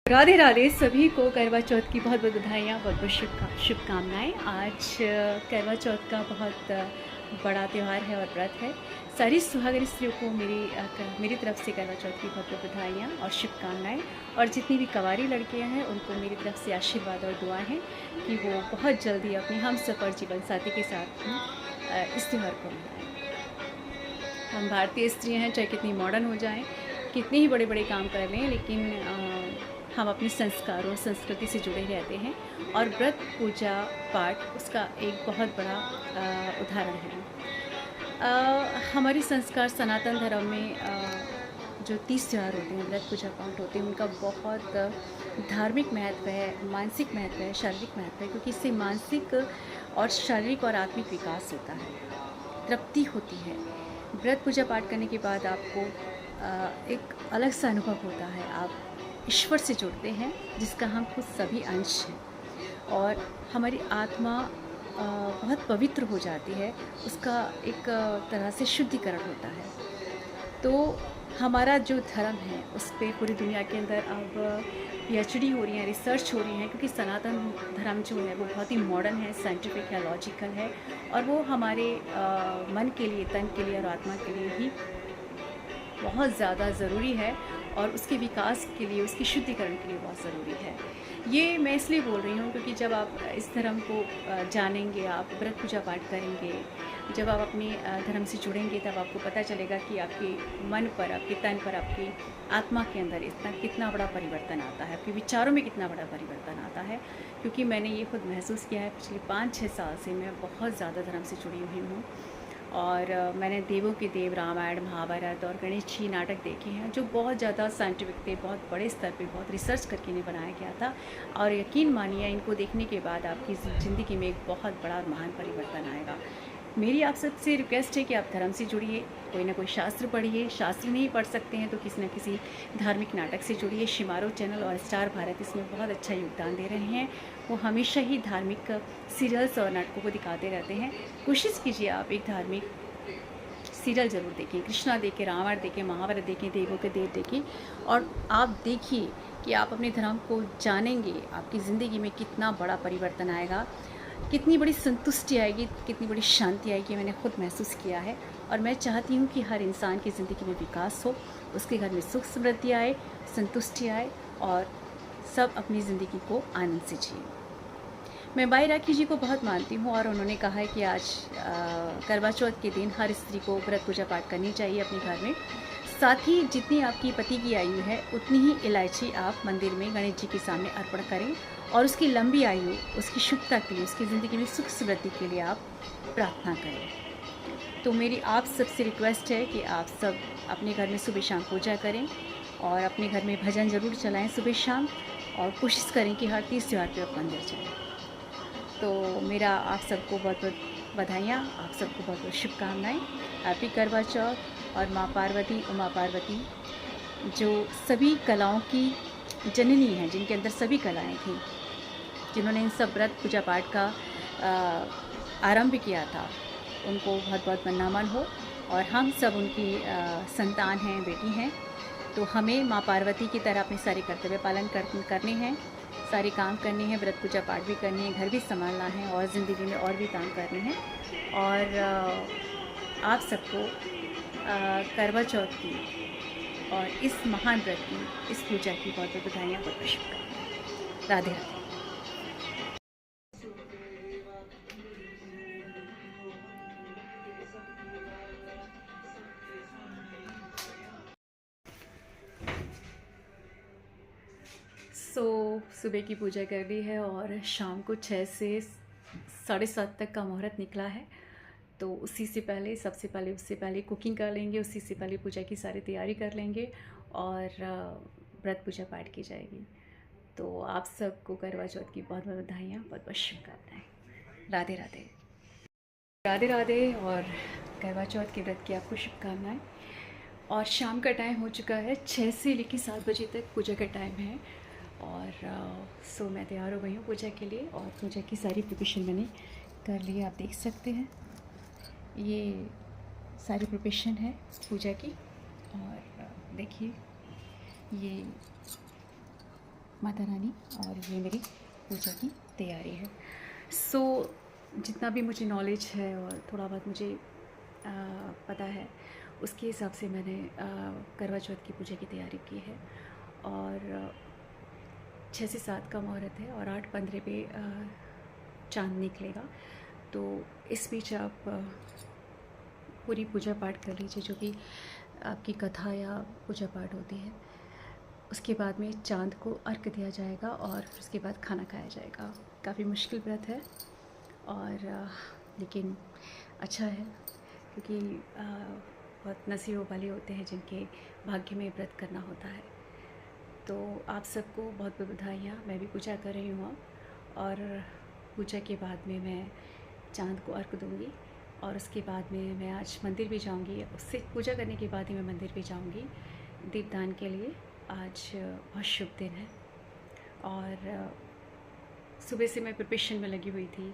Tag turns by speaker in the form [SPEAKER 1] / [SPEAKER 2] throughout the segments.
[SPEAKER 1] राधे राधे। सभी को करवा चौथ की बहुत बहुत बधाइयाँ, बहुत बहुत शुभकामनाएँ। आज करवा चौथ का बहुत बड़ा त्यौहार है और व्रत है। सारी सुहागन स्त्रियों को मेरी तरफ से करवा चौथ की बहुत बहुत बधाइयाँ और शुभकामनाएँ। और जितनी भी कवारी लड़कियां हैं उनको मेरी तरफ से आशीर्वाद और दुआ है कि वो बहुत जल्दी अपनी हम सफ़र जीवन साथी के साथ इस त्यौहार को मनाएँ। हम भारतीय स्त्रियाँ हैं, चाहे कितनी मॉडर्न हो जाएँ, कितने ही बड़े बड़े काम कर लें, लेकिन हम अपने संस्कारों संस्कृति से जुड़े रहते हैं। और व्रत पूजा पाठ उसका एक बहुत बड़ा उदाहरण है। हमारे संस्कार सनातन धर्म में जो 30 त्यौहार होते हैं, व्रत पूजा पाठ होते हैं, उनका बहुत धार्मिक महत्व है, मानसिक महत्व है, शारीरिक महत्व है, क्योंकि इससे मानसिक और शारीरिक और आत्मिक विकास होता है, तृप्ति होती है। व्रत पूजा पाठ करने के बाद आपको एक अलग सा अनुभव होता है। आप ईश्वर से जुड़ते हैं, जिसका हम खुद सभी अंश हैं, और हमारी आत्मा बहुत पवित्र हो जाती है। उसका एक तरह से शुद्धिकरण होता है। तो हमारा जो धर्म है उस पर पूरी दुनिया के अंदर अब पीएचडी हो रही है, रिसर्च हो रही है, क्योंकि सनातन धर्म जो है वो बहुत ही मॉडर्न है, साइंटिफिक है, लॉजिकल है, और वो हमारे मन के लिए, तन के लिए और आत्मा के लिए ही बहुत ज़्यादा ज़रूरी है, और उसके विकास के लिए, उसकी शुद्धिकरण के लिए बहुत ज़रूरी है। ये मैं इसलिए बोल रही हूँ क्योंकि जब आप इस धर्म को जानेंगे, आप व्रत पूजा पाठ करेंगे, जब आप अपने धर्म से जुड़ेंगे, तब आपको पता चलेगा कि आपके मन पर, आपके तन पर, आपकी आत्मा के अंदर कितना बड़ा परिवर्तन आता है, आपके विचारों में कितना बड़ा परिवर्तन आता है। क्योंकि मैंने ये खुद महसूस किया है। पिछले 5-6 साल से मैं बहुत ज़्यादा धर्म से जुड़ी हुई हूँ, और मैंने देवों के देव, रामायण, महाभारत और गणेश जी नाटक देखे हैं, जो बहुत ज़्यादा साइंटिफिक थे, बहुत बड़े स्तर पे बहुत रिसर्च करके इन्हें बनाया गया था। और यकीन मानिए, इनको देखने के बाद आपकी ज़िंदगी में एक बहुत बड़ा और महान परिवर्तन आएगा। मेरी आप सबसे रिक्वेस्ट है कि आप धर्म से जुड़िए, कोई ना कोई शास्त्र पढ़िए। शास्त्र नहीं पढ़ सकते हैं तो किसी न किसी धार्मिक नाटक से जुड़िए। शिमारो चैनल और स्टार भारत इसमें बहुत अच्छा योगदान दे रहे हैं। वो हमेशा ही धार्मिक सीरियल्स और नाटकों को दिखाते रहते हैं। कोशिश कीजिए आप एक धार्मिक सीरियल ज़रूर देखें, कृष्णा देखें, रामायण देखें, महाभारत देखें, देवों के देव देखें, और आप देखिए कि आप अपने धर्म को जानेंगे, आपकी ज़िंदगी में कितना बड़ा परिवर्तन आएगा, कितनी बड़ी संतुष्टि आएगी, कितनी बड़ी शांति आएगी। मैंने खुद महसूस किया है, और मैं चाहती हूँ कि हर इंसान की ज़िंदगी में विकास हो, उसके घर में सुख समृद्धि आए, संतुष्टि आए, और सब अपनी ज़िंदगी को आनंद से जिए। मैं बाई राखी जी को बहुत मानती हूँ, और उन्होंने कहा है कि आज करवा चौथ के दिन हर स्त्री को व्रत पूजा पाठ करनी चाहिए अपने घर में। साथ ही जितनी आपकी पति की आयु है, उतनी ही इलायची आप मंदिर में गणेश जी के सामने अर्पण करें, और उसकी लंबी आयु, उसकी शुभता के लिए, उसकी ज़िंदगी में सुख समृद्धि के लिए आप प्रार्थना करें। तो मेरी आप सबसे रिक्वेस्ट है कि आप सब अपने घर में सुबह शाम पूजा करें, और अपने घर में भजन ज़रूर चलाएं सुबह शाम, और कोशिश करें कि हर 30 त्यौहार पर आप मंदिर जाएँ। तो मेरा आप सबको बहुत बहुत बधाइयाँ, आप सबको बहुत बहुत शुभकामनाएँ। हैप्पी करवा चौथ। और माँ पार्वती, उमा पार्वती, जो सभी कलाओं की जननी हैं, जिनके अंदर सभी कलाएँ थीं, जिन्होंने इन सब व्रत पूजा पाठ का आरंभ किया था, उनको बहुत बहुत वंदनामन हो। और हम सब उनकी संतान हैं, बेटी हैं। तो हमें माँ पार्वती की तरह अपने सारे कर्तव्य पालन करने हैं, सारे काम करने हैं, व्रत पूजा पाठ भी करने हैं, घर भी संभालना है, और ज़िंदगी में और भी काम करने हैं। और आप सबको करवा चौथ की और इस महान व्रत की, इस पूजा की बहुत बहुत बधाइयाँ, बहुत बहुत शुभकामनाएं। राधे राधे। सुबह की पूजा कर ली है, और शाम को 6 से 7:30 तक का मुहूर्त निकला है। तो उसी से पहले, सबसे पहले, उससे पहले कुकिंग कर लेंगे, उसी से पहले पूजा की सारी तैयारी कर लेंगे, और व्रत पूजा पाठ की जाएगी। तो आप सबको करवा चौथ की बहुत बहुत बधाइयाँ, बहुत बहुत शुभकामनाएँ। राधे राधे। राधे राधे। और करवा चौथ के व्रत की आपको शुभकामनाएँ। और शाम का टाइम हो चुका है, 6 से लेकर 7 बजे तक पूजा का टाइम है। और सो मैं तैयार हो गई हूँ पूजा के लिए, और पूजा की सारी प्रिपरेशन मैंने कर ली है। आप देख सकते हैं, ये सारी प्रिपरेशन है पूजा की। और देखिए, ये माता रानी और ये मेरी पूजा की तैयारी है। सो जितना भी मुझे नॉलेज है और थोड़ा बहुत मुझे पता है, उसके हिसाब से मैंने करवा चौथ की पूजा की तैयारी की है। और 6 से 7 का मुहूर्त है और 8:15 पे चाँद निकलेगा। तो इस बीच आप पूरी पूजा पाठ कर लीजिए, जो कि आपकी कथा या पूजा पाठ होती है। उसके बाद में चाँद को अर्घ दिया जाएगा और उसके बाद खाना खाया जाएगा। काफ़ी मुश्किल व्रत है और लेकिन अच्छा है, क्योंकि बहुत नसीबों वाले होते हैं जिनके भाग्य में व्रत करना होता है। तो आप सबको बहुत बहुत बधाइयाँ। मैं भी पूजा कर रही हूँ और पूजा के बाद में मैं चाँद को अर्घ दूँगी और उसके बाद में मैं आज मंदिर भी जाऊँगी। उससे पूजा करने के बाद ही मैं मंदिर भी जाऊँगी दीपदान के लिए। आज बहुत शुभ दिन है और सुबह से मैं प्रिपरेशन में लगी हुई थी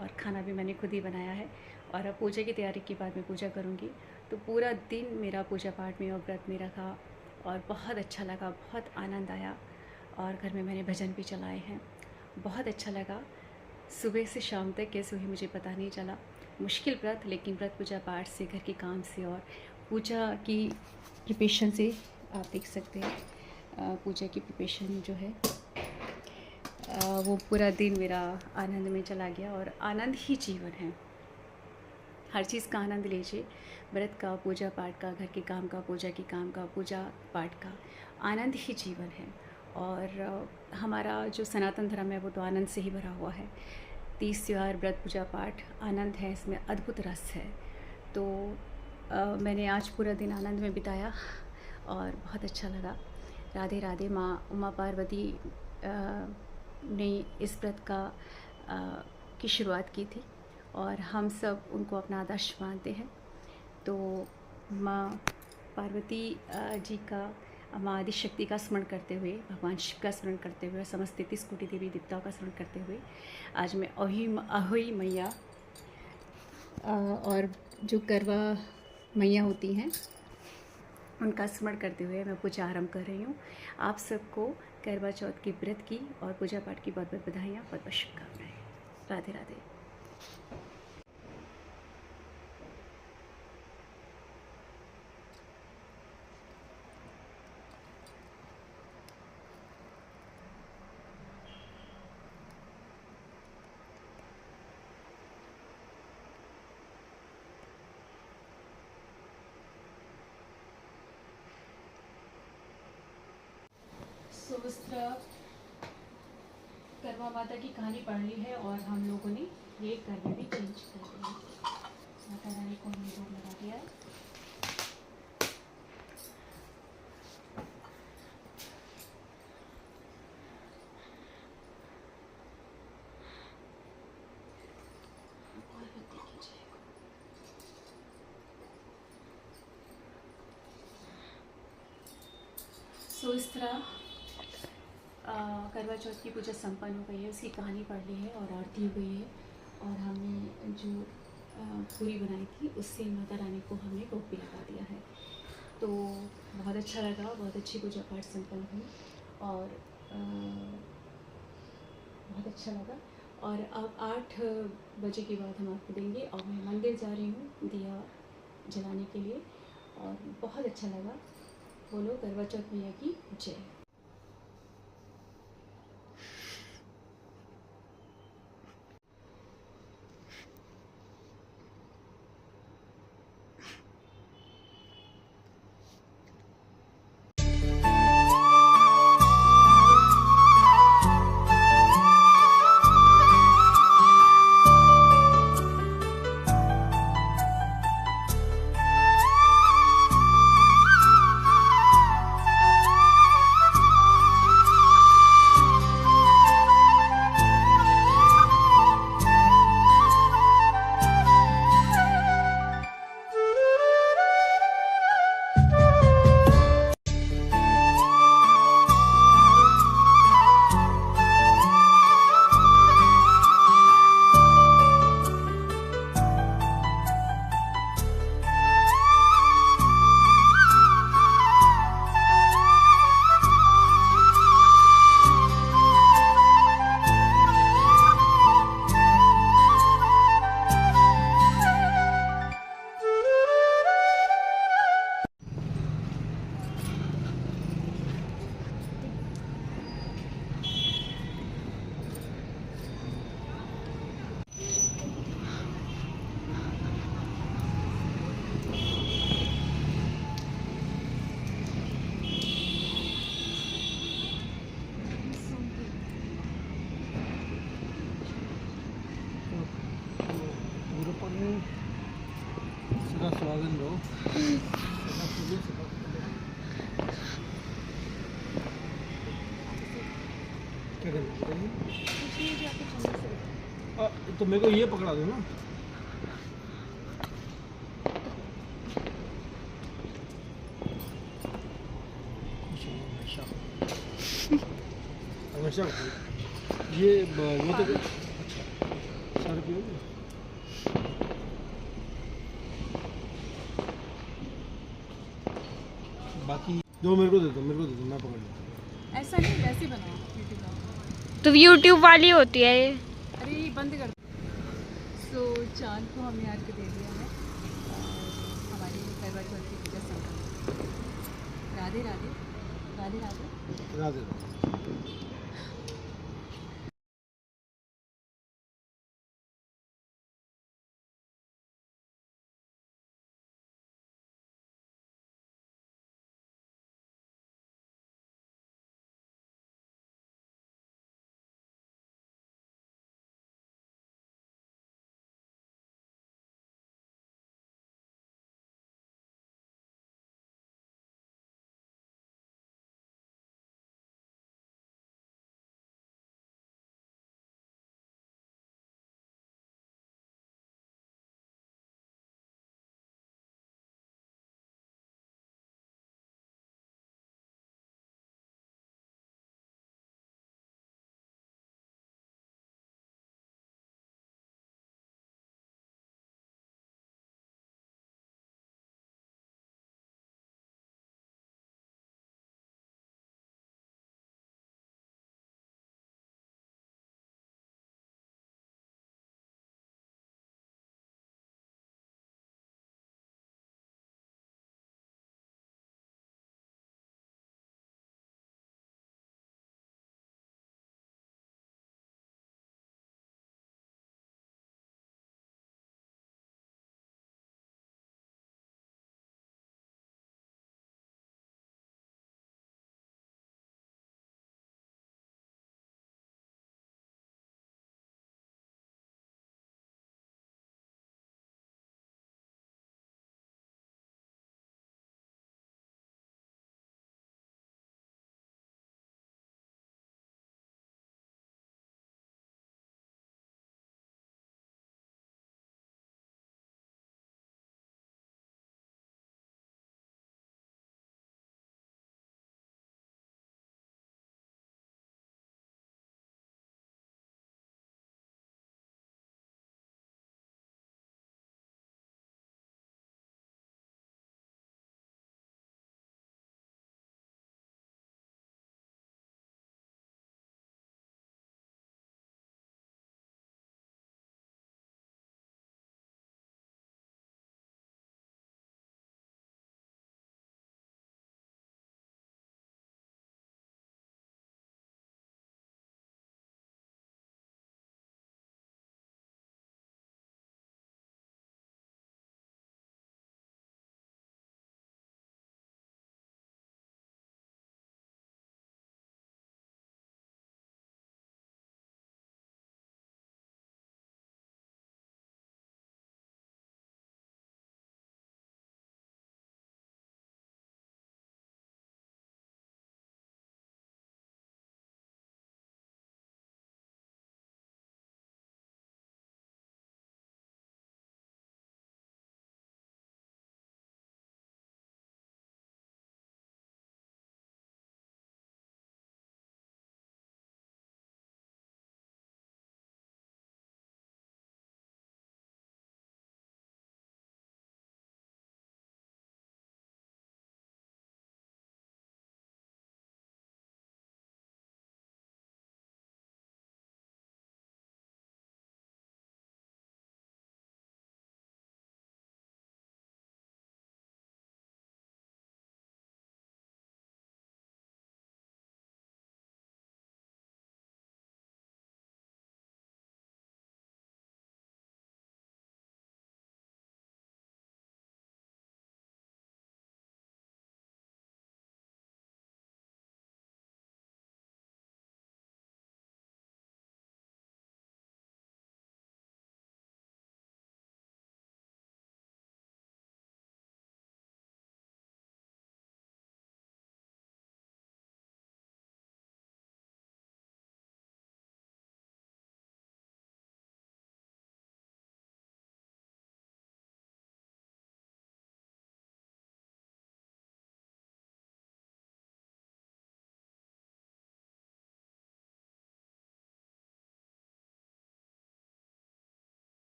[SPEAKER 1] और खाना भी मैंने खुद ही बनाया है। और अब पूजा की तैयारी के बाद मैं पूजा करूँगी। तो पूरा दिन मेरा पूजा पाठ में और व्रत में रखा और बहुत अच्छा लगा, बहुत आनंद आया। और घर में मैंने भजन भी चलाए हैं, बहुत अच्छा लगा। सुबह से शाम तक कैसे हुई मुझे पता नहीं चला। मुश्किल व्रत, लेकिन व्रत पूजा पाठ से, घर के काम से और पूजा की प्रिपरेशन से आप देख सकते हैं पूजा की प्रिपरेशन जो है वो पूरा दिन मेरा आनंद में चला गया। और आनंद ही जीवन है, हर चीज़ का आनंद लीजिए। व्रत का, पूजा पाठ का, घर के काम का, पूजा के काम का, पूजा पाठ का आनंद ही जीवन है। और हमारा जो सनातन धर्म है वो तो आनंद से ही भरा हुआ है। 30 त्योहार, व्रत, पूजा पाठ आनंद है, इसमें अद्भुत रस है। तो मैंने आज पूरा दिन आनंद में बिताया और बहुत अच्छा लगा। राधे राधे। माँ उमा पार्वती ने इस व्रत का की शुरुआत की थी और हम सब उनको अपना आदर्श मानते हैं। तो माँ पार्वती जी का, माँ आदिशक्ति का स्मरण करते हुए, भगवान शिव का स्मरण करते हुए, समस्त 33 कोटि देवी देवताओं का स्मरण करते हुए आज मैं अहोई मैया और जो करवा मैया होती हैं उनका स्मरण करते हुए मैं पूजा आरंभ कर रही हूँ। आप सबको करवा चौथ की व्रत की और पूजा पाठ की बहुत बहुत बधाइयाँ, बहुत बहुत शुभकामनाएँ। राधे राधे। सुमित्रा करवा माता की कहानी पढ़ ली है और हम लोगों ने ये करने भी चेंज कर दिया। माता रानी को हमने भोग लगा दिया है। सो इस तरह करवा चौथ की पूजा संपन्न हो गई है, उसकी कहानी पढ़ ली है और आरती हुई है। और हमने जो पूरी बनाई थी उससे माता रानी को हमने भोग भी लगा दिया है। तो बहुत अच्छा लगा, बहुत अच्छी पूजा पाठ संपन्न हुई और बहुत अच्छा लगा। और अब 8 बजे के बाद हम आपको देंगे और मैं मंदिर जा रही हूँ दिया जलाने के लिए और बहुत अच्छा लगा। बोलो करवा चौथ मैया की जय।
[SPEAKER 2] क्या करना बताइए। तो मेरे को ये पकड़ा दो ना। हमेशा ये वो तो 100 रुपये बाकी दो मेरे को दे दो, मेरे को दे दो, मैं पकड़ लेता हूँ।
[SPEAKER 1] ऐसा नहीं, वैसे बनाओ यूट्यूब वाला।
[SPEAKER 3] तो यूट्यूब वाली होती है ये।
[SPEAKER 1] अरे ये बंद कर। सो चांद को हमने यार के दे दिया है और हमारी करवा चौथ की पूजा संपन्न। Radhe Radhe Radhe Radhe.
[SPEAKER 2] Radhe Radhe.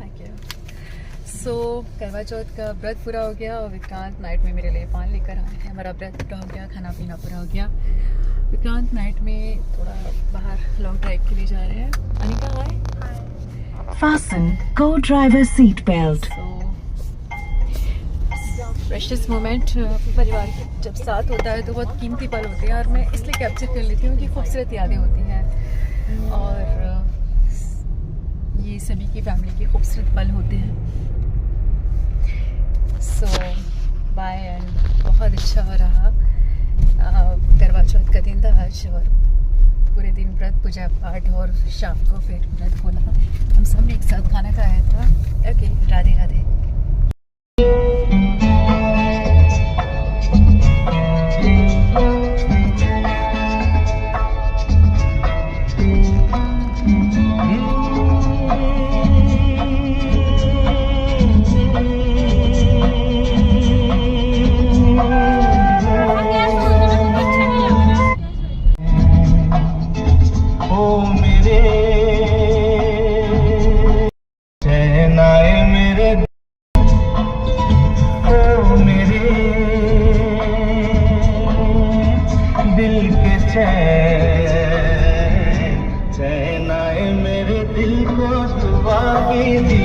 [SPEAKER 1] Thank you. So Karva Chauth का व्रत पूरा हो गया और विक्रांत नाइट में मेरे लिए पान लेकर आए हैं। हमारा व्रत पूरा हो गया, खाना पीना पूरा हो गया। विक्रांत नाइट में थोड़ा बाहर लॉन्ग ड्राइव के लिए जा रहे हैं। अनिका हाय।
[SPEAKER 4] Fasten co-driver seat belt.
[SPEAKER 1] Precious moment परिवार के जब साथ होता है तो बहुत कीमती पल होते हैं और मैं इसलिए कैप्चर कर लेती हूँ कि खूबसूरत यादें होती हैं और ये सभी की फैमिली के खूबसूरत पल होते हैं। सो बाय एंड बहुत अच्छा रहा करवा चौथ का दिन था आज और पूरे दिन व्रत पूजा पाठ और शाम को फिर व्रत खोला। हम सब ने एक साथ खाना खाया था। ओके, राधे राधे।
[SPEAKER 5] चैन आए मेरे दिल को दुआ की दी